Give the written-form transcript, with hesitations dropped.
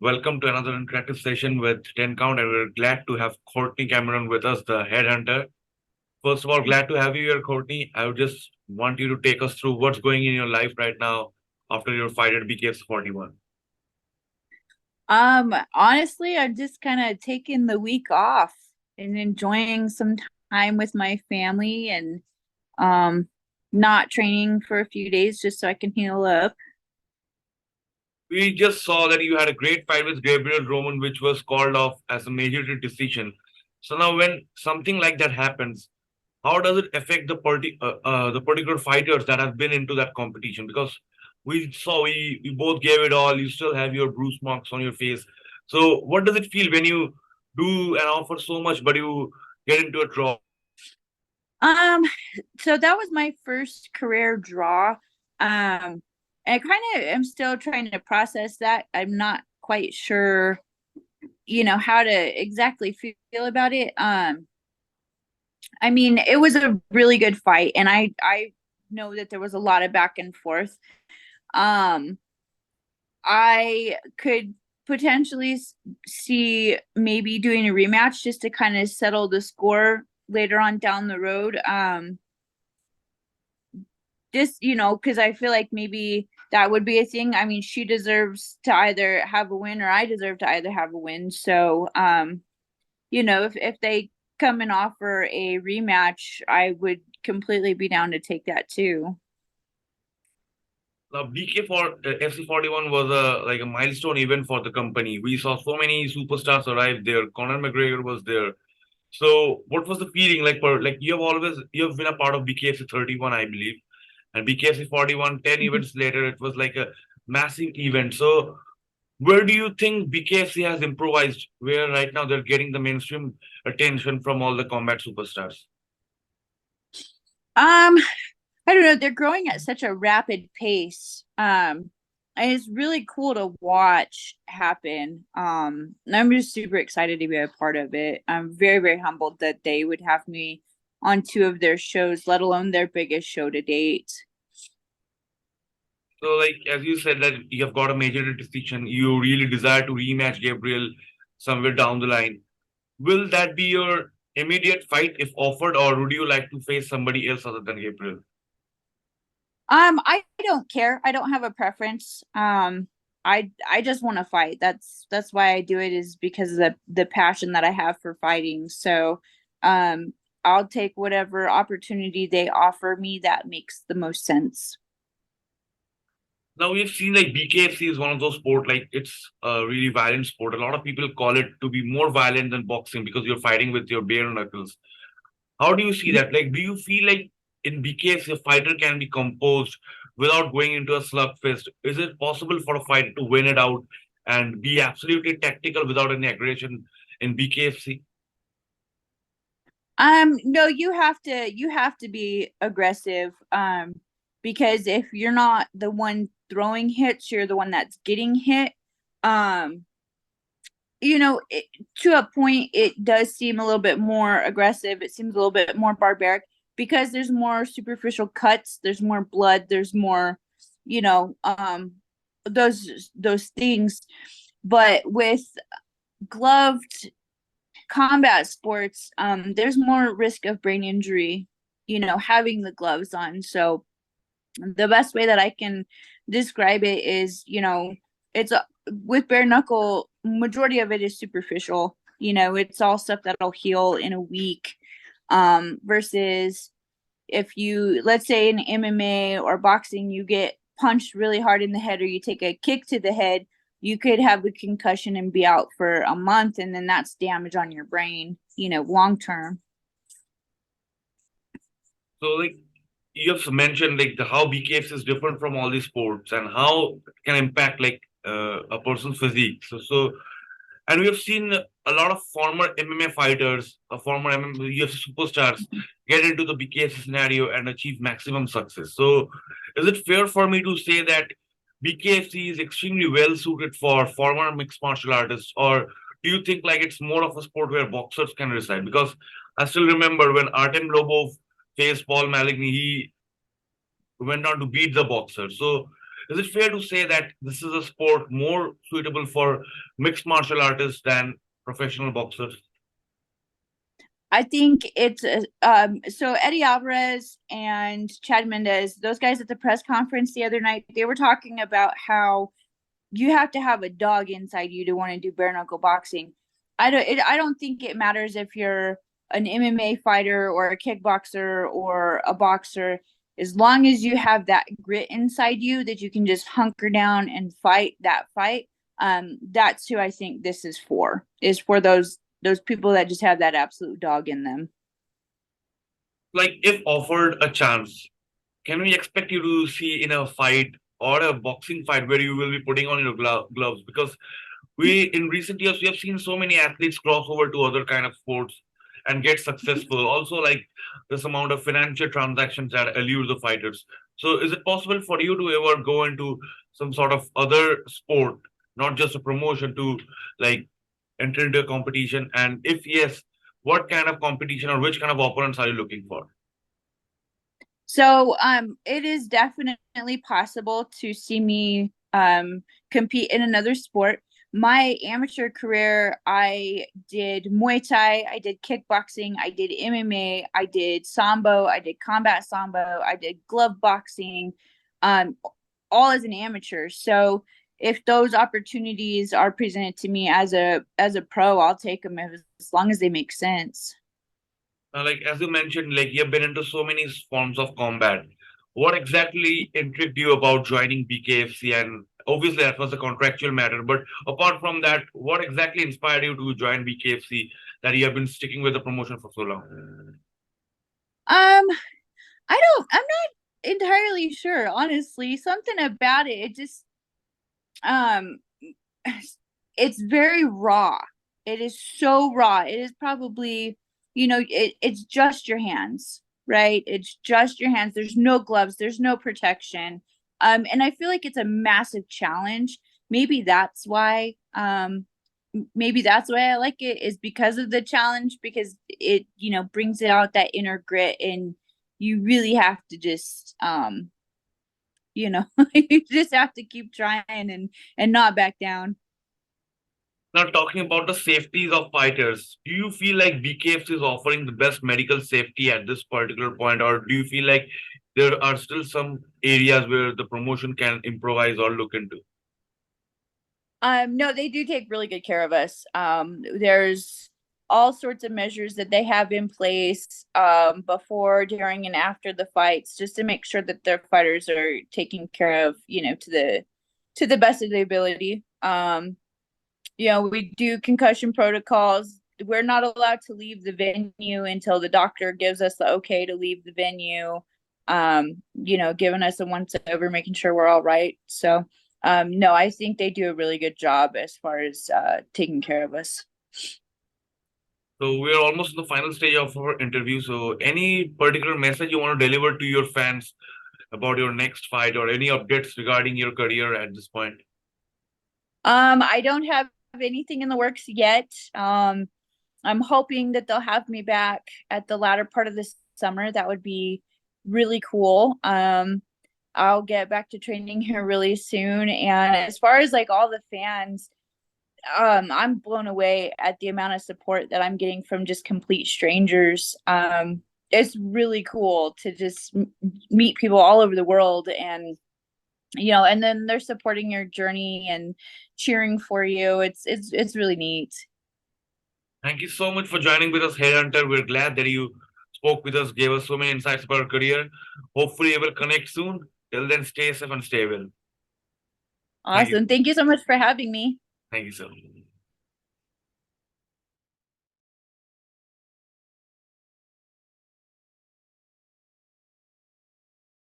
Welcome to another interactive session with 10 Count, and we're glad to have Khortni Kamyron with us, the headhunter. First of all, glad to have you here, Khortni. I would just want you to take us through what's going in your life right now after your fight at BKFC 41. Honestly, I've just kind of taken the week off and enjoying some time with my family and um not training for a few days just so I can heal up. We just saw that you had a great fight with Gabriel Roman, which was called off as a major decision. So now, when something like that happens, how does it affect the particular fighters that have been into that competition? Because we both gave it all. You still have your bruise marks on your face. So what does it feel when you do and offer so much, but you get into a draw? Um, so that was my first career draw. I kind of am still trying to process that. I'm not quite sure, how to exactly feel about it. I mean, it was a really good fight, and I know that there was a lot of back and forth. Um, I could potentially see maybe doing a rematch just to kind of settle the score later on down the road. Just because I feel like maybe that would be a thing. I mean, she deserves to either have a win, or I deserve to either have a win. So, if they come and offer a rematch, I would completely be down to take that too. Now, BK for FC 41 was a milestone event for the company. We saw so many superstars arrive there. Conor McGregor was there. So, what was the feeling like? You have been a part of BKFC 31, I believe, and BKFC 41. 10 Mhm. events later, it was like a massive event. So, where do you think BKFC has improvised? Where right now they're getting the mainstream attention from all the combat superstars? Um, I don't know. They're growing at such a rapid pace. And it's really cool to watch happen. And I'm just super excited to be a part of it. I'm very, very humbled that they would have me on two of their shows, let alone their biggest show to date. So, like as you said that you have got a major decision, you really desire to rematch Gabriel somewhere down the line. Will that be your immediate fight if offered, or would you like to face somebody else other than Gabriel? I don't care. I don't have a preference. I just want to fight. That's why I do it, is because of the passion that I have for fighting. So, um, I'll take whatever opportunity they offer me that makes the most sense. Now we've seen like BKFC is one of those sport, like it's a really violent sport. A lot of people call it to be more violent than boxing because you're fighting with your bare knuckles. How do you see that? Like, do you feel like in BKFC a fighter can be composed without going into a slugfest? Is it possible for a fighter to win it out and be absolutely tactical without any aggression in BKFC? No, you have to be aggressive. Because if you're not the one throwing hits, you're the one that's getting hit. Um, to a point, it does seem a little bit more aggressive. It seems a little bit more barbaric because there's more superficial cuts, there's more blood, there's more, you know, um, those things. But with gloved combat sports, there's more risk of brain injury, having the gloves on. So the best way that I can describe it is, it's with bare knuckle, majority of it is superficial. It's all stuff that'll heal in a week. Versus if you, let's say in MMA or boxing, you get punched really hard in the head or you take a kick to the head, you could have a concussion and be out for a month, and then that's damage on your brain, long term. So, like you have mentioned, like the how BKFC is different from all these sports and how it can impact like a person's physique. And we have seen a lot of former MMA fighters, former MMA, UFC superstars get into the BKFC scenario and achieve maximum success. So, is it fair for me to say that BKFC is extremely well suited for former mixed martial artists, or do you think like it's more of a sport where boxers can reside? Because I still remember when Artem Lobov faced Paul Maligney, he went on to beat the boxer. So, is it fair to say that this is a sport more suitable for mixed martial artists than professional boxers? I think it's so Eddie Alvarez and Chad Mendez, those guys at the press conference the other night, they were talking about how you have to have a dog inside you to want to do bare knuckle boxing. I don't think it matters if you're an MMA fighter or a kickboxer or a boxer, as long as you have that grit inside you that you can just hunker down and fight that fight. That's who I think this is for those people that just have that absolute dog in them. Like, if offered a chance, can we expect you to see in a fight or a boxing fight where you will be putting on your gloves? Because we, in recent years, we have seen so many athletes cross over to other kind of sports and get successful. Also, like this amount of financial transactions that allure the fighters. So, is it possible for you to ever go into some sort of other sport, not just a promotion, to like enter into a competition? And if yes, what kind of competition or which kind of opponents are you looking for? So it is definitely possible to see me compete in another sport. My amateur career, I did Muay Thai, I did kickboxing, I did MMA, I did Sambo, I did combat Sambo, I did glove boxing, um, all as an amateur. So if those opportunities are presented to me as a pro, I'll take them as long as they make sense. Like as you mentioned, like you've been into so many forms of combat. What exactly intrigued you about joining BKFC? And obviously that was a contractual matter, but apart from that, what exactly inspired you to join BKFC that you have been sticking with the promotion for so long? Um, I'm not entirely sure, honestly. Something about it, it just um it's very raw. It is so raw. It is probably, it's just your hands, right? It's just your hands. There's no gloves, there's no protection. And I feel like it's a massive challenge. Maybe that's why maybe that's why I like it, is because of the challenge, because it, brings it out that inner grit, and you really have to just you just have to keep trying and not back down. Now, talking about the safeties of fighters, do you feel like BKFC is offering the best medical safety at this particular point, or do you feel like there are still some areas where the promotion can improvise or look into? No, they do take really good care of us. There's all sorts of measures that they have in place before, during, and after the fights, just to make sure that their fighters are taken care of, to the best of their ability. We do concussion protocols. We're not allowed to leave the venue until the doctor gives us the okay to leave the venue. Giving us a once over, making sure we're all right. So no, I think they do a really good job as far as taking care of us. So we're almost in the final stage of our interview. So any particular message you want to deliver to your fans about your next fight or any updates regarding your career at this point? I don't have anything in the works yet. I'm hoping that they'll have me back at the latter part of this summer. That would be really cool. I'll get back to training here really soon. And as far as like all the fans, I'm blown away at the amount of support that I'm getting from just complete strangers. It's really cool to just meet people all over the world, and and then they're supporting your journey and cheering for you. It's really neat. Thank you so much for joining with us, Headhunter. We're glad that you spoke with us, gave us so many insights about your career. Hopefully, we will connect soon. Till then, stay safe and stay well. Thank you. Awesome. Thank you so much for having me. Thank you, sir.